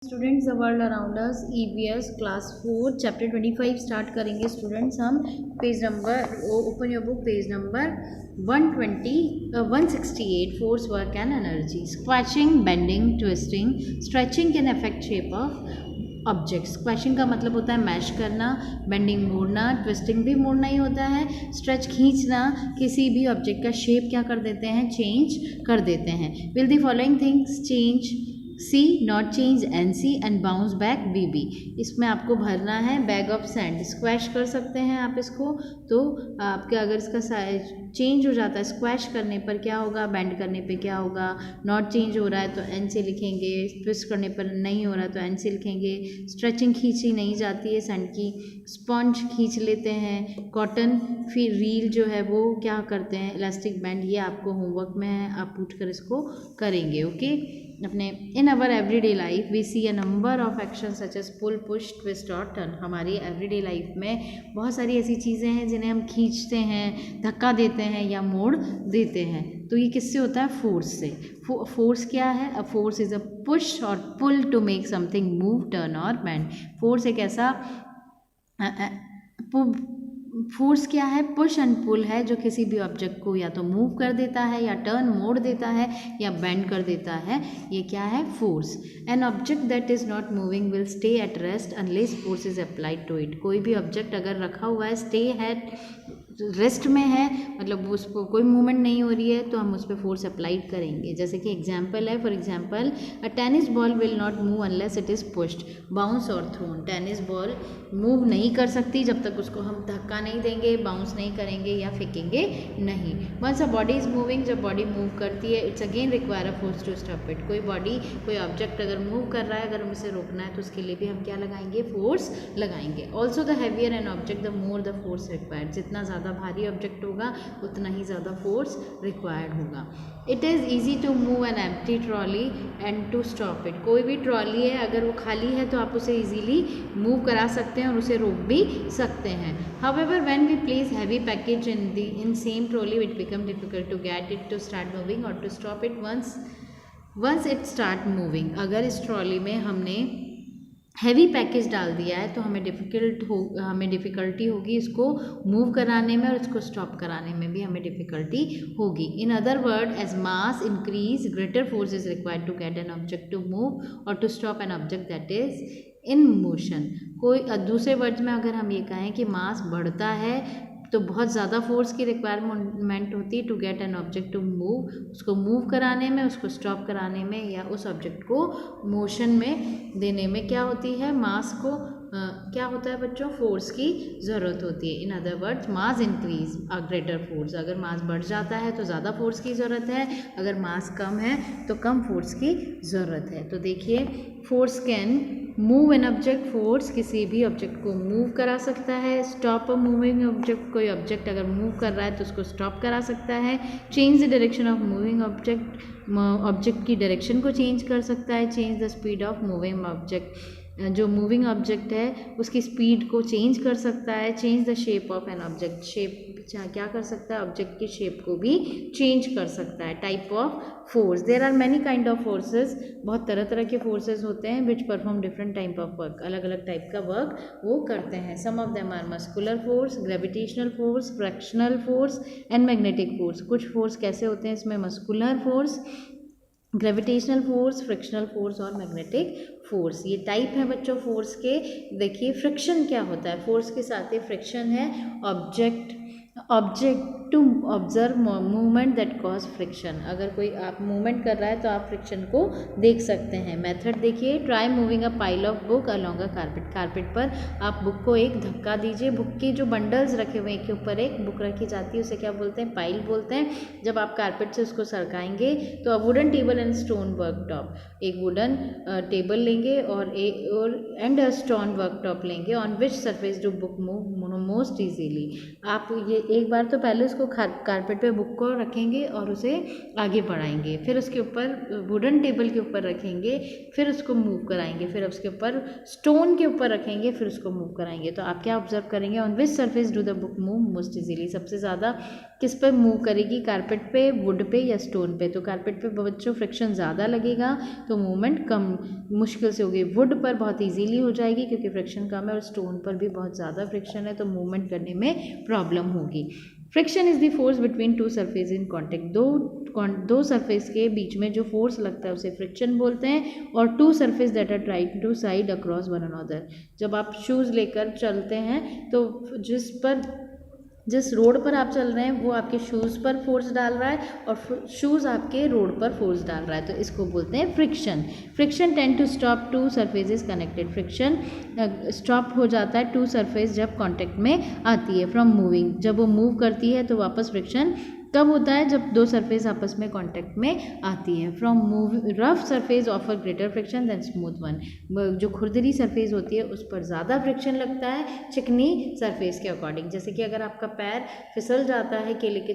Students the world around us EVS class 4 chapter 25 start करेंगे students हम page number open your book page number 168 force work and energy squashing bending twisting stretching can affect shape of objects. Squashing का मतलब होता है mash करना, bending मोड़ना, twisting भी मोड़ना ही होता है, स्ट्रेच खींचना, किसी भी ऑब्जेक्ट का शेप क्या कर देते हैं, चेंज कर देते हैं। Will the following things change C not change N C and bounce back B B. इसमें आपको भरना है बैग ऑफ सैंड। स्क्वैश कर सकते हैं आप इसको, तो आपके अगर इसका साइज चेंज हो जाता है स्क्वैश करने पर क्या होगा, बेंड करने पे क्या होगा, नॉट चेंज हो रहा है तो एन से लिखेंगे, ट्विस्ट करने पर नहीं हो रहा है तो एन से लिखेंगे, स्ट्रेचिंग खींची नहीं जाती है सैंड की, स्पॉन्ज खींच लेते हैं, कॉटन फिर रील जो है वो क्या करते हैं, इलास्टिक बैंड। ये आपको होमवर्क में है, आप पूछ कर इसको करेंगे। ओके अपने in our everyday life we see a number of action such as pull push twist और टर्न। हमारी एवरीडे लाइफ में बहुत सारी ऐसी चीज़ें हैं जिन्हें हम खींचते हैं, धक्का देते हैं या मोड़ देते हैं। तो ये किससे होता है, फोर्स से। फोर्स क्या है, a force is a push or pull to make something move turn or bend. Force एक ऐसा फोर्स क्या है, पुश एंड पुल है, जो किसी भी ऑब्जेक्ट को या तो मूव कर देता है या टर्न मोड़ देता है या बेंड कर देता है। ये क्या है, force. An object that is not moving will stay at rest unless force is applied to it. कोई भी ऑब्जेक्ट अगर रखा हुआ है, स्टे है, रेस्ट में है, मतलब उसको कोई मूवमेंट नहीं हो रही है, तो हम उस पर फोर्स अप्लाइड करेंगे। जैसे कि एग्जाम्पल है, for example a tennis ball will not move unless it is pushed, bounce और थ्रोन। टेनिस बॉल मूव नहीं कर सकती जब तक उसको हम धक्का नहीं देंगे, बाउंस नहीं करेंगे या फेंकेंगे नहीं। Once a body is moving, जब बॉडी मूव करती है, it's again require a force to stop it. कोई बॉडी, कोई ऑब्जेक्ट अगर मूव कर रहा है, अगर हम इसे रोकना है तो उसके लिए भी हम क्या लगाएंगे, फोर्स लगाएंगे। Also the heavier an object the more the force required. जितना ज़्यादा भारी ऑब्जेक्ट होगा उतना ही ज़्यादा फोर्स रिक्वायर्ड होगा। It is easy to move an empty trolley and to stop it. कोई भी ट्रॉली है, अगर वो खाली है तो आप उसे ईजीली मूव करा सकते हैं और उसे रोक भी सकते हैं। However when we place heavy package in same trolley it become difficult to get it to start moving or to stop it once it start moving. अगर इस ट्रॉली में हमने हैवी पैकेज डाल दिया है तो हमें डिफ़िकल्टी होगी इसको मूव कराने में, और इसको स्टॉप कराने में भी हमें डिफ़िकल्टी होगी। In other word, as mass increase greater force is required to get an object to move or to stop an object that is in motion. कोई दूसरे वर्ड्स में अगर हम ये कहें कि मास बढ़ता है तो बहुत ज़्यादा फोर्स की रिक्वायरमेंट होती है to get an object to move, उसको मूव कराने में, उसको स्टॉप कराने में, या उस ऑब्जेक्ट को मोशन में देने में क्या होती है, मास को क्या होता है बच्चों, फोर्स की ज़रूरत होती है। In other words, mass increase a greater force. अगर मास बढ़ जाता है तो ज़्यादा फोर्स की ज़रूरत है, अगर मास कम है तो कम फोर्स की ज़रूरत है। तो देखिए, force can move an object, force किसी भी ऑब्जेक्ट को मूव करा सकता है। स्टॉप अ मूविंग ऑब्जेक्ट, कोई ऑब्जेक्ट अगर मूव कर रहा है तो उसको स्टॉप करा सकता है। Change the direction of moving object, object की डायरेक्शन को चेंज कर सकता है। Change the speed of moving object, जो मूविंग ऑब्जेक्ट है उसकी स्पीड को चेंज कर सकता है। Change the shape of an object, shape क्या कर सकता है, ऑब्जेक्ट की शेप को भी चेंज कर सकता है। Type of force, there are many kind of forces, बहुत तरह तरह के फोर्सेज होते हैं which perform different type of work, अलग अलग टाइप का वर्क वो करते हैं। Some of them are muscular force, gravitational force, fractional force and magnetic force. कुछ फोर्स कैसे होते हैं इसमें, muscular force, gravitational force, frictional force और मैग्नेटिक फोर्स। ये टाइप है बच्चों फोर्स के। देखिए, फ्रिक्शन क्या होता है, फोर्स के साथ ही फ्रिक्शन है। Object to observe movement that cause friction. अगर कोई आप मूवमेंट कर रहा है तो आप फ्रिक्शन को देख सकते हैं। मेथड देखिए, try moving a pile of book along a carpet. Carpet पर आप बुक को एक धक्का दीजिए। बुक के जो बंडल्स रखे हुए एक के ऊपर एक बुक रखी जाती है, उसे क्या बोलते हैं, पाइल बोलते हैं। जब आप कारपेट से उसको सरकाएंगे तो a wooden table and stone work top, एक वुडन टेबल लेंगे और एंड स्टोन वर्क टॉप लेंगे, on which surface do book move most easily. आप ये एक बार तो पहले उसको कारपेट पे बुक को रखेंगे और उसे आगे बढ़ाएंगे, फिर उसके ऊपर वुडन टेबल के ऊपर रखेंगे, फिर उसको मूव कराएंगे, फिर उसके ऊपर स्टोन के ऊपर रखेंगे, फिर उसको मूव कराएंगे। तो आप क्या ऑब्जर्व करेंगे, on which surface do the book move most easily, सबसे ज़्यादा किस पर मूव करेगी, कारपेट पे, वुड पे या स्टोन पे। तो कारपेट पे बच्चों फ्रिक्शन ज़्यादा लगेगा तो मूवमेंट कम मुश्किल से होगी, वुड पर बहुत इजीली हो जाएगी क्योंकि फ्रिक्शन कम है, और स्टोन पर भी बहुत ज़्यादा फ्रिक्शन है तो मूवमेंट करने में प्रॉब्लम होगी। Friction is the force between two surface in contact, दो सरफेस के बीच में जो फोर्स लगता है उसे फ्रिक्शन बोलते हैं। और two surface that are trying to side across one another, जब आप शूज़ लेकर चलते हैं तो जिस रोड पर आप चल रहे हैं वो आपके शूज़ पर फोर्स डाल रहा है और शूज़ आपके रोड पर फोर्स डाल रहा है, तो इसको बोलते हैं friction. Friction tend to stop two surfaces connected, friction stop हो जाता है टू सरफेस जब कांटेक्ट में आती है फ्रॉम मूविंग, जब वो मूव करती है तो वापस फ्रिक्शन कब होता है, जब दो सरफेस आपस में कांटेक्ट में आती है। From move rough surface offer greater friction than smooth one, जो खुरदरी सरफेस होती है उस पर ज़्यादा फ्रिक्शन लगता है चिकनी सरफेस के अकॉर्डिंग। जैसे कि अगर आपका पैर फिसल जाता है केले के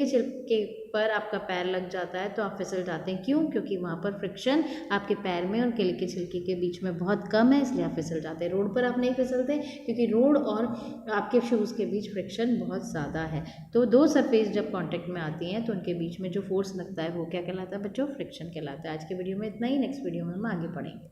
छिलके पर आपका पैर लग जाता है तो आप फिसल जाते हैं, क्यों, क्योंकि वहाँ पर फ्रिक्शन आपके पैर में और केले के छिलके के बीच में बहुत कम है, इसलिए आप फिसल जाते हैं। रोड पर आप नहीं फिसलते क्योंकि रोड और आपके शूज़ के बीच फ्रिक्शन बहुत ज़्यादा है। तो दो सरफेस जब कांटेक्ट में आती हैं तो उनके बीच में जो फोर्स लगता है वो क्या कहलाता है बच्चों, फ्रिक्शन कहलाता है। आज के वीडियो में इतना ही, नेक्स्ट वीडियो में हम आगे पढ़ेंगे।